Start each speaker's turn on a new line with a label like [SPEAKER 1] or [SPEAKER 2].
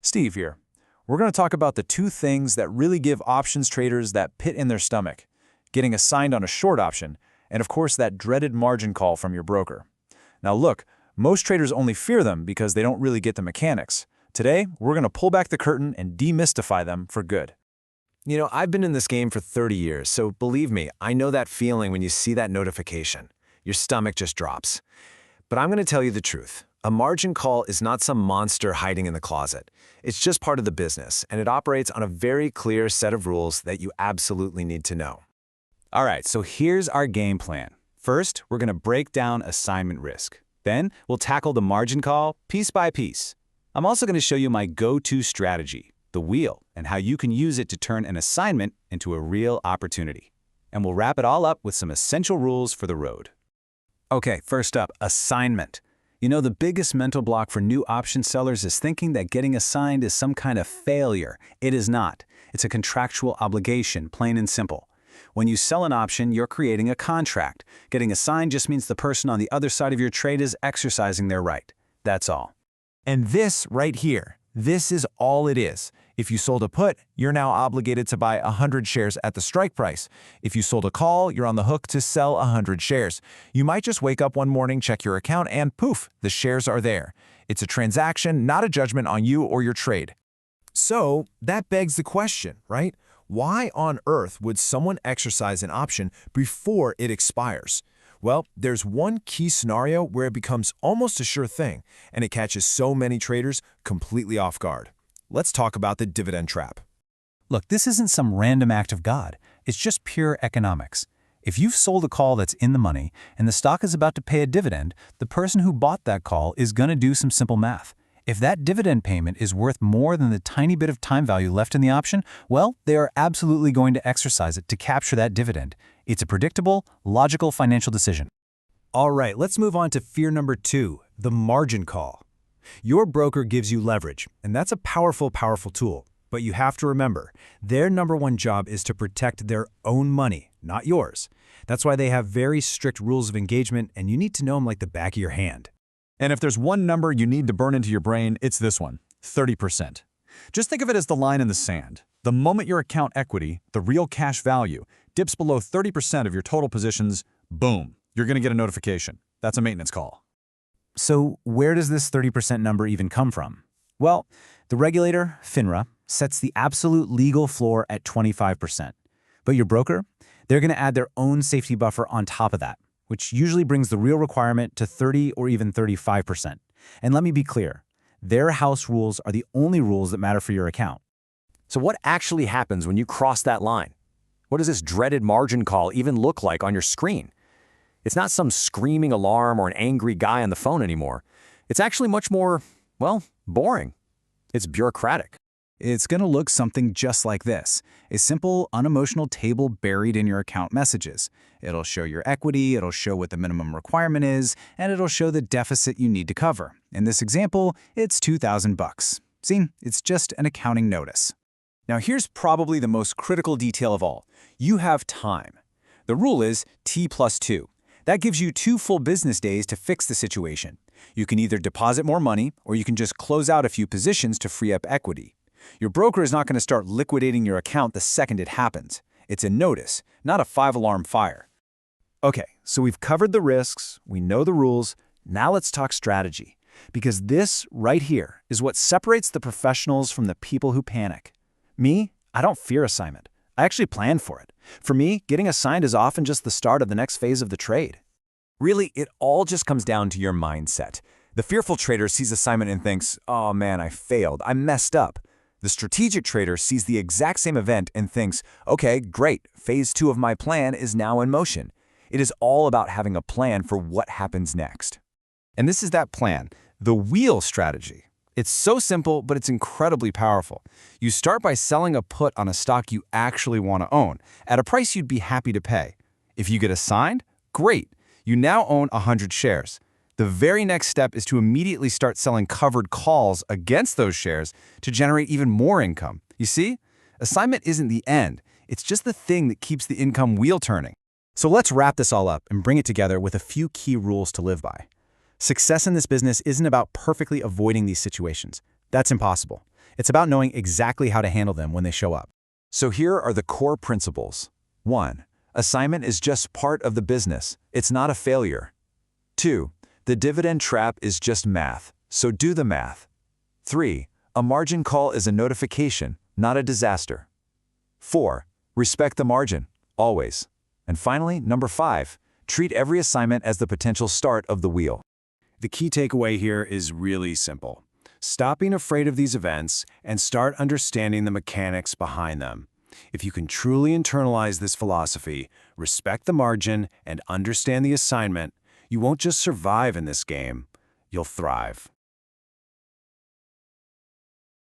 [SPEAKER 1] Steve here. We're going to talk about the two things that really give options traders that pit in their stomach: getting assigned on a short option, and of course that dreaded margin call from your broker. Now look, most traders only fear them because they don't really get the mechanics. Today, we're going to pull back the curtain and demystify them for good.
[SPEAKER 2] I've been in this game for 30 years, so believe me, I know that feeling when you see that notification. Your stomach just drops. But I'm going to tell you the truth. A margin call is not some monster hiding in the closet. It's just part of the business, and it operates on a very clear set of rules that you absolutely need to know.
[SPEAKER 3] All right, so here's our game plan. First, we're going to break down assignment risk. Then, we'll tackle the margin call piece by piece. I'm also going to show you my go-to strategy, the wheel, and how you can use it to turn an assignment into a real opportunity. And we'll wrap it all up with some essential rules for the road. Okay, first up, assignment. The biggest mental block for new option sellers is thinking that getting assigned is some kind of failure. It is not. It's a contractual obligation, plain and simple. When you sell an option, you're creating a contract. Getting assigned just means the person on the other side of your trade is exercising their right. That's all.
[SPEAKER 4] And this right here, this is all it is. If you sold a put, you're now obligated to buy 100 shares at the strike price. If you sold a call, you're on the hook to sell 100 shares. You might just wake up one morning, check your account, and poof, the shares are there. It's a transaction, not a judgment on you or your trade. So that begs the question, right? Why on earth would someone exercise an option before it expires? Well, there's one key scenario where it becomes almost a sure thing, and it catches so many traders completely off guard. Let's talk about the dividend trap.
[SPEAKER 3] Look, this isn't some random act of God. It's just pure economics. If you've sold a call that's in the money and the stock is about to pay a dividend, the person who bought that call is going to do some simple math. If that dividend payment is worth more than the tiny bit of time value left in the option, well, they are absolutely going to exercise it to capture that dividend. It's a predictable, logical financial decision.
[SPEAKER 5] All right, let's move on to fear number 2, the margin call. Your broker gives you leverage, and that's a powerful, powerful tool. But you have to remember, their number one job is to protect their own money, not yours. That's why they have very strict rules of engagement, and you need to know them like the back of your hand.
[SPEAKER 1] And if there's one number you need to burn into your brain, it's this one: 30%. Just think of it as the line in the sand. The moment your account equity, the real cash value, dips below 30% of your total positions, boom, you're going to get a notification. That's a maintenance call.
[SPEAKER 3] So where does this 30% number even come from? Well, the regulator, FINRA, sets the absolute legal floor at 25%. But your broker, they're going to add their own safety buffer on top of that, which usually brings the real requirement to 30 or even 35%. And let me be clear, their house rules are the only rules that matter for your account.
[SPEAKER 2] So what actually happens when you cross that line? What does this dreaded margin call even look like on your screen? It's not some screaming alarm or an angry guy on the phone anymore. It's actually much more, well, boring. It's bureaucratic.
[SPEAKER 3] It's going to look something just like this: a simple, unemotional table buried in your account messages. It'll show your equity, it'll show what the minimum requirement is, and it'll show the deficit you need to cover. In this example, it's $2,000. See, it's just an accounting notice. Now here's probably the most critical detail of all. You have time. The rule is T+2. That gives you 2 full business days to fix the situation. You can either deposit more money, or you can just close out a few positions to free up equity. Your broker is not going to start liquidating your account the second it happens. It's a notice, not a 5-alarm fire. Okay, so we've covered the risks, we know the rules, now let's talk strategy. Because this right here is what separates the professionals from the people who panic. Me, I don't fear assignment. I actually plan for it. For me, getting assigned is often just the start of the next phase of the trade.
[SPEAKER 4] Really, it all just comes down to your mindset. The fearful trader sees assignment and thinks, oh man, I failed, I messed up. The strategic trader sees the exact same event and thinks, okay, great, phase 2 of my plan is now in motion. It is all about having a plan for what happens next.
[SPEAKER 5] And this is that plan, the wheel strategy. It's so simple, but it's incredibly powerful. You start by selling a put on a stock you actually want to own, at a price you'd be happy to pay. If you get assigned, great. You now own 100 shares. The very next step is to immediately start selling covered calls against those shares to generate even more income. You see, assignment isn't the end. It's just the thing that keeps the income wheel turning.
[SPEAKER 3] So let's wrap this all up and bring it together with a few key rules to live by. Success in this business isn't about perfectly avoiding these situations. That's impossible. It's about knowing exactly how to handle them when they show up.
[SPEAKER 1] So here are the core principles. 1. Assignment is just part of the business. It's not a failure. 2. The dividend trap is just math, so do the math. 3. A margin call is a notification, not a disaster. 4. Respect the margin, always. And finally, number 5. Treat every assignment as the potential start of the wheel.
[SPEAKER 5] The key takeaway here is really simple. Stop being afraid of these events and start understanding the mechanics behind them. If you can truly internalize this philosophy, respect the margin, and understand the assignment, you won't just survive in this game, you'll thrive.